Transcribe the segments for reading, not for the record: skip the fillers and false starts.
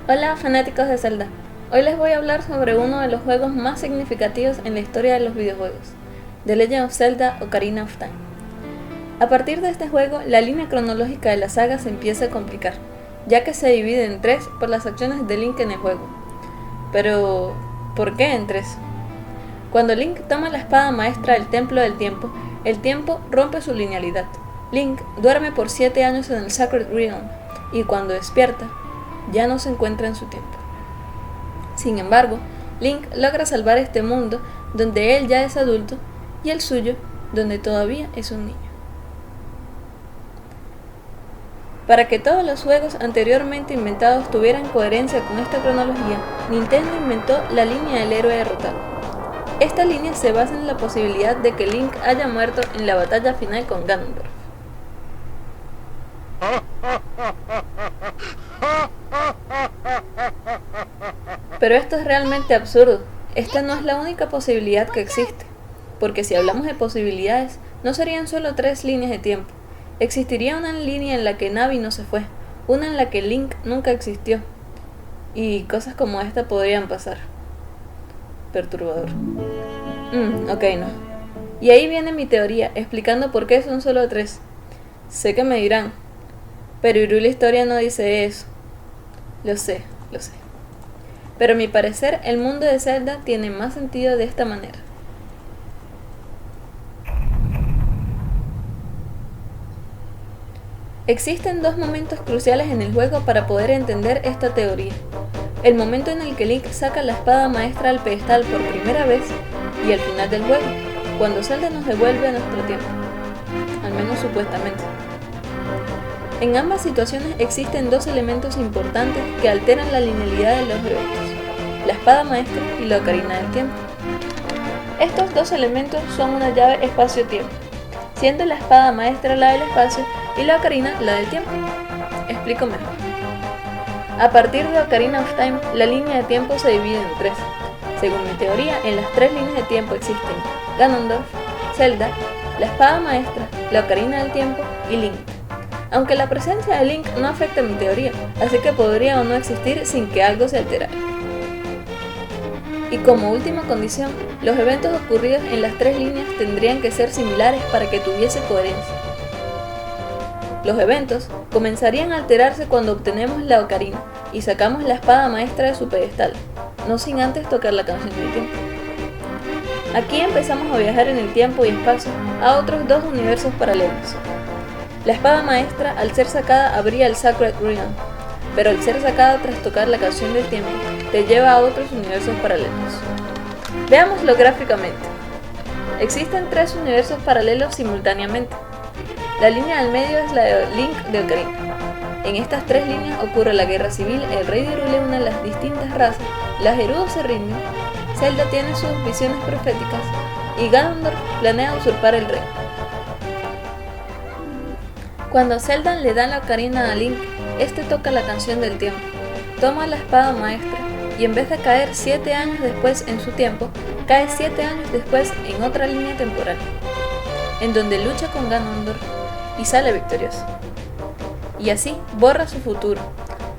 Hola fanáticos de Zelda, hoy les voy a hablar sobre uno de los juegos más significativos en la historia de los videojuegos, The Legend of Zelda Ocarina of Time. A partir de este juego, la línea cronológica de la saga se empieza a complicar, ya que se divide en tres por las acciones de Link en el juego. Pero, ¿por qué en tres? Cuando Link toma la espada maestra del Templo del Tiempo, el tiempo rompe su linealidad. Link duerme por 7 años en el Sacred Realm, y cuando despierta, ya no se encuentra en su tiempo. Sin embargo, Link logra salvar este mundo donde él ya es adulto y el suyo donde todavía es un niño. Para que todos los juegos anteriormente inventados tuvieran coherencia con esta cronología, Nintendo inventó la línea del héroe derrotado. Esta línea se basa en la posibilidad de que Link haya muerto en la batalla final con Ganondorf. Pero esto es realmente absurdo. Esta no es la única posibilidad que existe, porque si hablamos de posibilidades, no serían solo 3 líneas de tiempo. Existiría una línea en la que Navi no se fue, una en la que Link nunca existió, y cosas como esta podrían pasar. Perturbador. Ok, no. Y ahí viene mi teoría, explicando por qué son solo 3. Sé que me dirán, pero Hyrule Historia no dice eso. Lo sé. Pero a mi parecer, el mundo de Zelda tiene más sentido de esta manera. Existen 2 momentos cruciales en el juego para poder entender esta teoría. El momento en el que Link saca la espada maestra al pedestal por primera vez y el final del juego, cuando Zelda nos devuelve a nuestro tiempo. Al menos supuestamente. En ambas situaciones existen 2 elementos importantes que alteran la linealidad de los eventos: la espada maestra y la ocarina del tiempo. Estos 2 elementos son una llave espacio-tiempo, siendo la espada maestra la del espacio y la ocarina la del tiempo. Explico mejor. A partir de Ocarina of Time, la línea de tiempo se divide en 3. Según mi teoría, en las 3 líneas de tiempo existen Ganondorf, Zelda, la espada maestra, la ocarina del tiempo y Link. Aunque la presencia de Link no afecta mi teoría, así que podría o no existir sin que algo se alterara. Y como última condición, los eventos ocurridos en las 3 líneas tendrían que ser similares para que tuviese coherencia. Los eventos comenzarían a alterarse cuando obtenemos la ocarina y sacamos la espada maestra de su pedestal, no sin antes tocar la canción del tiempo. Aquí empezamos a viajar en el tiempo y espacio a otros 2 universos paralelos. La espada maestra, al ser sacada, abría el Sacred Realm, pero al ser sacada tras tocar la canción del tiempo, te lleva a otros universos paralelos. Veámoslo gráficamente. Existen 3 universos paralelos simultáneamente. La línea del medio es la de Link de Ocarina. En estas 3 líneas ocurre la guerra civil, el rey de Hyrule une las distintas razas, las Gerudo se rinden, Zelda tiene sus visiones proféticas y Ganondorf planea usurpar el reino. Cuando Zelda le da la ocarina a Link, este toca la canción del tiempo, toma la espada maestra y en vez de caer 7 años después en su tiempo, cae 7 años después en otra línea temporal, en donde lucha con Ganondorf y sale victorioso. Y así borra su futuro,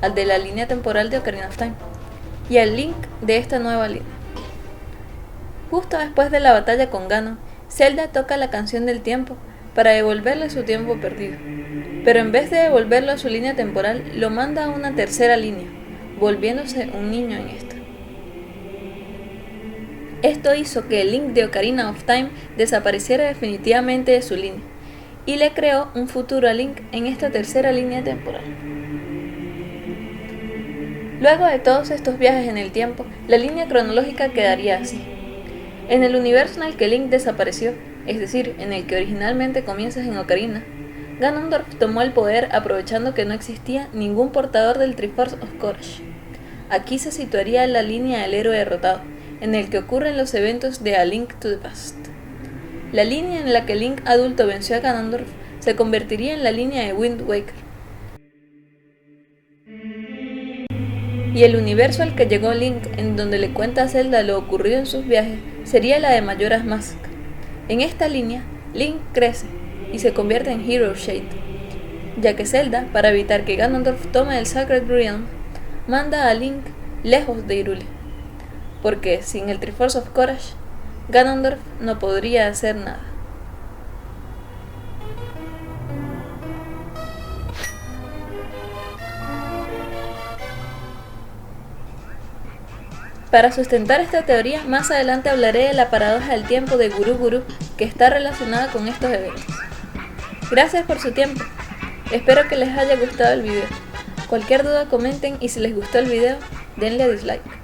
al de la línea temporal de Ocarina of Time, y al Link de esta nueva línea. Justo después de la batalla con Ganon, Zelda toca la canción del tiempo para devolverle su tiempo perdido, pero en vez de devolverlo a su línea temporal, lo manda a una tercera línea, volviéndose un niño en esta. Esto hizo que el Link de Ocarina of Time desapareciera definitivamente de su línea, y le creó un futuro a Link en esta tercera línea temporal. Luego de todos estos viajes en el tiempo, la línea cronológica quedaría así. En el universo en el que Link desapareció, es decir, en el que originalmente comienzas en Ocarina, Ganondorf tomó el poder aprovechando que no existía ningún portador del Triforce of Courage. Aquí se situaría la línea del héroe derrotado, en el que ocurren los eventos de A Link to the Past. La línea en la que Link adulto venció a Ganondorf se convertiría en la línea de Wind Waker. Y el universo al que llegó Link, en donde le cuenta a Zelda lo ocurrido en sus viajes, sería la de Majora's Mask. En esta línea, Link crece y se convierte en Hero Shade, ya que Zelda, para evitar que Ganondorf tome el Sacred Realm, manda a Link lejos de Hyrule, porque sin el Triforce of Courage, Ganondorf no podría hacer nada. Para sustentar esta teoría, más adelante hablaré de la paradoja del tiempo de Guru Guru, que está relacionada con estos eventos. Gracias por su tiempo. Espero que les haya gustado el video. Cualquier duda comenten y si les gustó el video, denle a dislike.